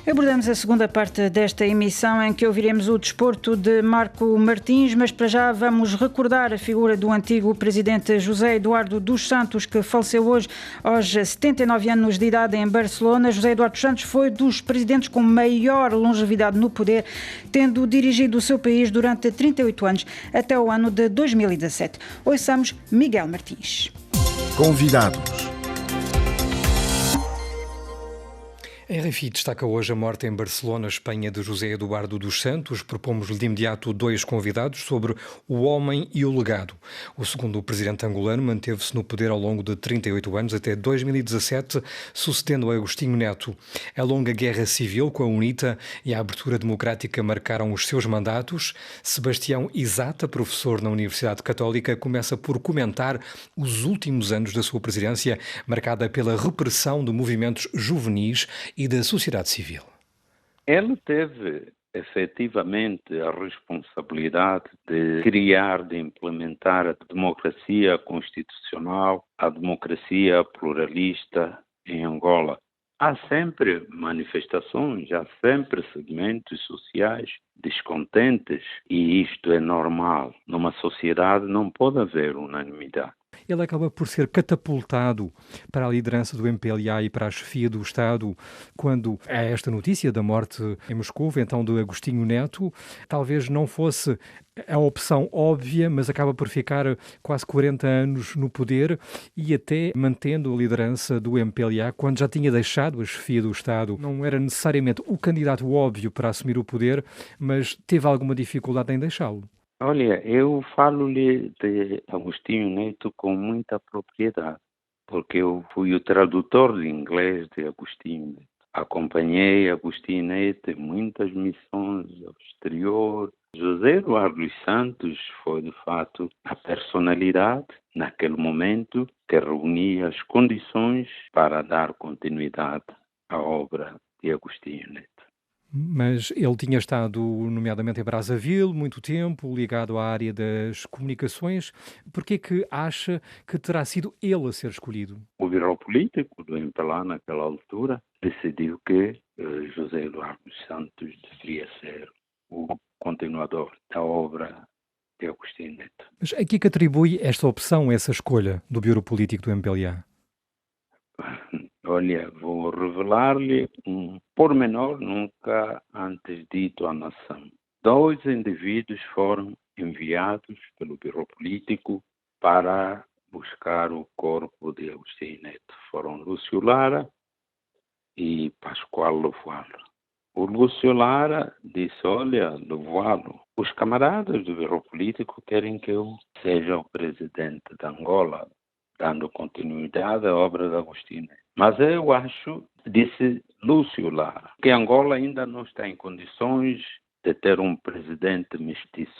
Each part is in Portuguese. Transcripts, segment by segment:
Abordamos a segunda parte desta emissão em que ouviremos o desporto de Marco Martins, mas para já vamos recordar a figura do antigo presidente José Eduardo dos Santos, que faleceu hoje aos 79 anos de idade em Barcelona. José Eduardo dos Santos foi dos presidentes com maior longevidade no poder, tendo dirigido o seu país durante 38 anos, até o ano de 2017. Ouçamos Miguel Martins. Convidados. A RFI destaca hoje a morte em Barcelona, Espanha, de José Eduardo dos Santos. Propomos-lhe de imediato dois convidados sobre o homem e o legado. O segundo presidente angolano manteve-se no poder ao longo de 38 anos, até 2017, sucedendo a Agostinho Neto. A longa guerra civil com a UNITA e a abertura democrática marcaram os seus mandatos. Sebastião Isata, professor na Universidade Católica, começa por comentar os últimos anos da sua presidência, marcada pela repressão de movimentos juvenis e da sociedade civil. Ele teve efetivamente a responsabilidade de criar, de implementar a democracia constitucional, a democracia pluralista em Angola. Há sempre manifestações, há sempre segmentos sociais descontentes e isto é normal. Numa sociedade não pode haver unanimidade. Ele acaba por ser catapultado para a liderança do MPLA e para a chefia do Estado quando há esta notícia da morte em Moscou, então de Agostinho Neto. Talvez não fosse a opção óbvia, mas acaba por ficar quase 40 anos no poder e até mantendo a liderança do MPLA quando já tinha deixado a chefia do Estado. Não era necessariamente o candidato óbvio para assumir o poder, mas teve alguma dificuldade em deixá-lo. Olha, eu falo-lhe de Agostinho Neto com muita propriedade, porque eu fui o tradutor de inglês de Agostinho Neto. Acompanhei Agostinho Neto em muitas missões ao exterior. José Eduardo dos Santos foi, de fato, a personalidade, naquele momento, que reunia as condições para dar continuidade à obra de Agostinho Neto. Mas ele tinha estado, nomeadamente em Brazzaville, muito tempo, ligado à área das comunicações. Por que é que acha que terá sido ele a ser escolhido? O Bureau Político do MPLA, naquela altura, decidiu que José Eduardo dos Santos deveria ser o continuador da obra de Agostinho Neto. Mas a que é que atribui esta opção, essa escolha do Bureau Político do MPLA? Olha, vou revelar-lhe um pormenor nunca antes dito à nação. 2 indivíduos foram enviados pelo Bureau Político para buscar o corpo de Agostinho Neto. Foram Lúcio Lara e Pascoal Lovoalo. O Lúcio Lara disse, olha, Lovoalo, os camaradas do Bureau Político querem que eu seja o presidente de Angola, dando continuidade à obra de Agostinho Neto. Mas eu acho, disse Lúcio Lara, que Angola ainda não está em condições de ter um presidente mestiço.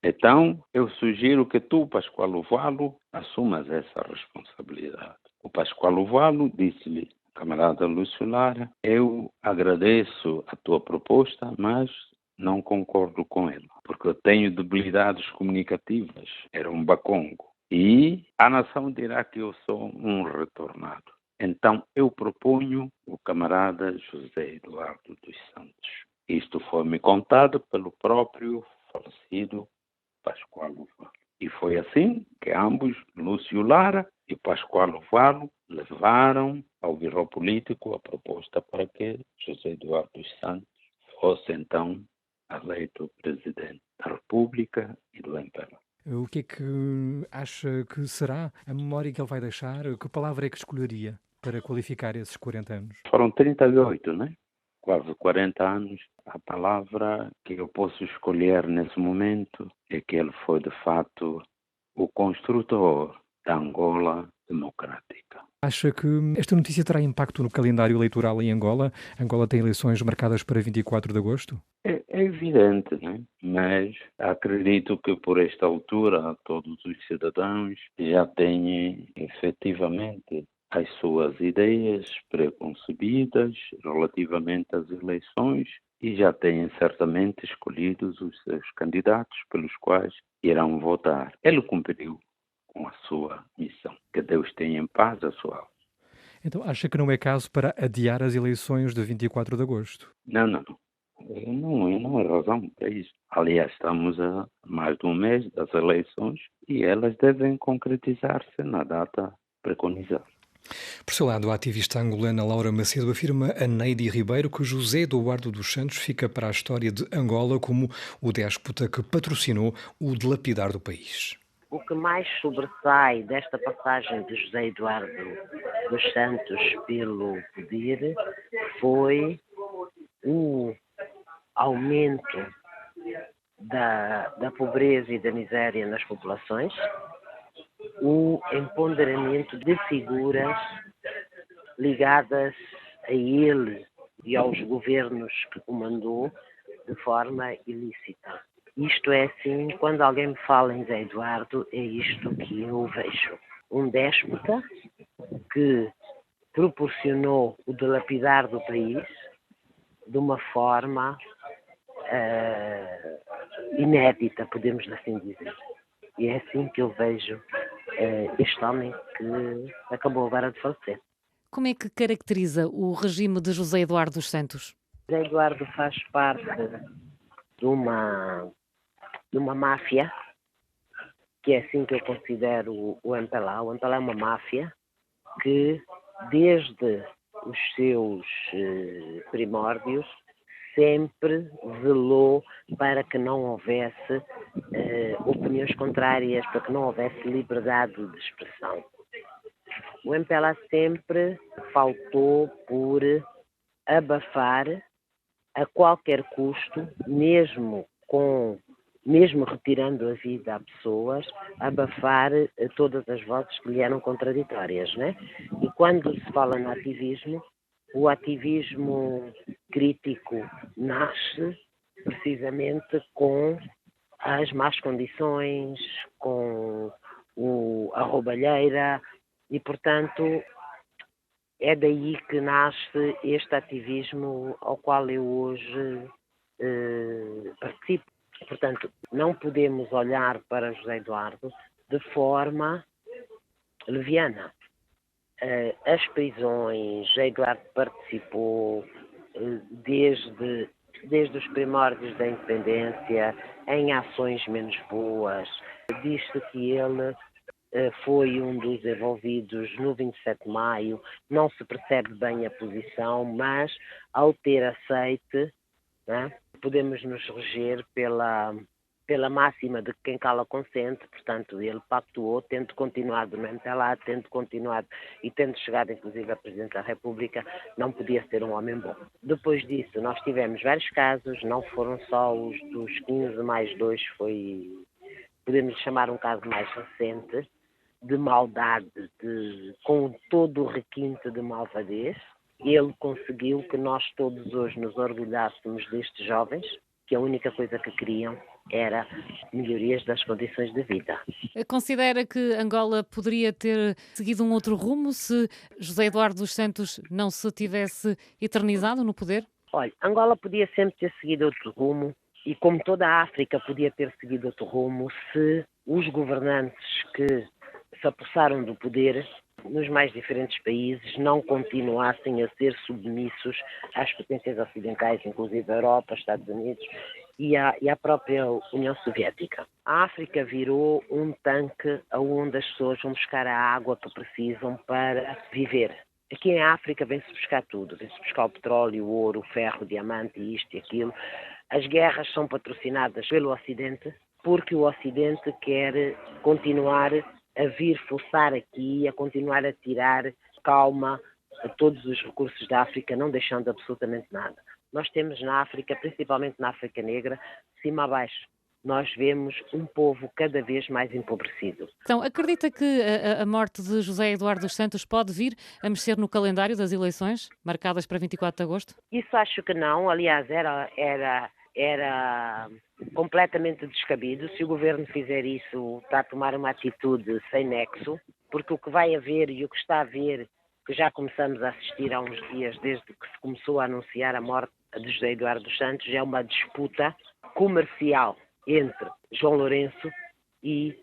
Então, eu sugiro que tu, Pascoal Lovoalo, assumas essa responsabilidade. O Pascoal Lovoalo disse-lhe, camarada Lúcio Lara, eu agradeço a tua proposta, mas não concordo com ela, porque eu tenho debilidades comunicativas. Era um bacongo. E a nação dirá que eu sou um retornado. Então, eu proponho o camarada José Eduardo dos Santos. Isto foi-me contado pelo próprio falecido Pascoal Lovoalo. E foi assim que ambos, Lúcio Lara e Pascoal Lovoalo, levaram ao Bureau Político a proposta para que José Eduardo dos Santos fosse então eleito presidente da República e do MPLA. O que é que acha que será a memória que ele vai deixar? Que palavra é que escolheria para qualificar esses 40 anos? Foram 38, né? Quase 40 anos. A palavra que eu posso escolher nesse momento é que ele foi, de fato, o construtor da Angola democrática. Acha que esta notícia terá impacto no calendário eleitoral em Angola? Angola tem eleições marcadas para 24 de agosto? É evidente, né? Mas acredito que por esta altura todos os cidadãos já têm efetivamente as suas ideias preconcebidas relativamente às eleições e já têm certamente escolhidos os seus candidatos pelos quais irão votar. Ele cumpriu com a sua missão. Que Deus tenha em paz a sua alma. Então acha que não é caso para adiar as eleições de 24 de agosto? Não, não, não. Não é razão para isso. Aliás, estamos a mais de um mês das eleições e elas devem concretizar-se na data preconizada. Por seu lado, a ativista angolana Laura Macedo afirma a Neide Ribeiro que José Eduardo dos Santos fica para a história de Angola como o déspota que patrocinou o dilapidar do país. O que mais sobressai desta passagem de José Eduardo dos Santos pelo poder foi o aumento da pobreza e da miséria nas populações, o empoderamento de figuras ligadas a ele e aos governos que comandou de forma ilícita. Isto é assim, quando alguém me fala em Zé Eduardo, é isto que eu vejo. Um déspota que proporcionou o dilapidar do país de uma forma inédita, podemos assim dizer. E é assim que eu vejo este homem que acabou agora de falecer. Como é que caracteriza o regime de José Eduardo dos Santos? José Eduardo faz parte de uma máfia, que é assim que eu considero o MPLA. O MPLA é uma máfia que, desde os seus primórdios, sempre zelou para que não houvesse opiniões contrárias, para que não houvesse liberdade de expressão. O MPLA sempre faltou por abafar a qualquer custo, mesmo retirando a vida a pessoas, abafar todas as vozes que lhe eram contraditórias, né? E quando se fala no ativismo, o ativismo crítico nasce precisamente com as más condições, com a roubalheira e, portanto, é daí que nasce este ativismo ao qual eu hoje participo. Portanto, não podemos olhar para José Eduardo de forma leviana. As prisões, José Eduardo participou desde os primórdios da independência em ações menos boas. Diz-se que ele foi um dos envolvidos no 27 de maio, não se percebe bem a posição, mas ao ter aceite, né, podemos nos reger pela máxima de que quem cala consente. Portanto, ele pactuou, tendo continuado no MPLA, tendo continuado e tendo chegado inclusive a Presidente da República, não podia ser um homem bom. Depois disso, nós tivemos vários casos, não foram só os dos 15 mais 2, podemos chamar um caso mais recente, de maldade, com todo o requinte de malvadez. Ele conseguiu que nós todos hoje nos orgulhássemos destes jovens, que a única coisa que queriam era melhorias das condições de vida. Considera que Angola poderia ter seguido um outro rumo se José Eduardo dos Santos não se tivesse eternizado no poder? Olha, Angola podia sempre ter seguido outro rumo e, como toda a África, podia ter seguido outro rumo se os governantes que se apossaram do poder nos mais diferentes países não continuassem a ser submissos às potências ocidentais, inclusive a Europa, Estados Unidos e à própria União Soviética. A África virou um tanque onde as pessoas vão buscar a água que precisam para viver. Aqui em África vem-se buscar tudo, vem-se buscar o petróleo, o ouro, o ferro, o diamante, isto e aquilo. As guerras são patrocinadas pelo Ocidente porque o Ocidente quer continuar a vir forçar aqui, a continuar a tirar calma a todos os recursos da África, não deixando absolutamente nada. Nós temos na África, principalmente na África Negra, de cima a baixo, nós vemos um povo cada vez mais empobrecido. Então, acredita que a morte de José Eduardo dos Santos pode vir a mexer no calendário das eleições, marcadas para 24 de agosto? Isso acho que não. Aliás, era completamente descabido. Se o governo fizer isso, está a tomar uma atitude sem nexo, porque o que vai haver e o que está a haver, que já começamos a assistir há uns dias, desde que se começou a anunciar a morte de José Eduardo dos Santos, é uma disputa comercial entre João Lourenço e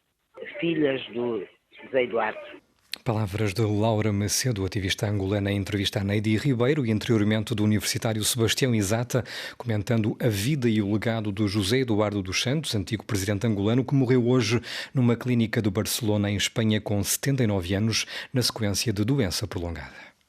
filhas do José Eduardo. Palavras de Laura Macedo, ativista angolana, em entrevista a Neidi Ribeiro, e anteriormente do universitário Sebastião Isata, comentando a vida e o legado do José Eduardo dos Santos, antigo presidente angolano, que morreu hoje numa clínica de Barcelona, em Espanha, com 79 anos, na sequência de doença prolongada.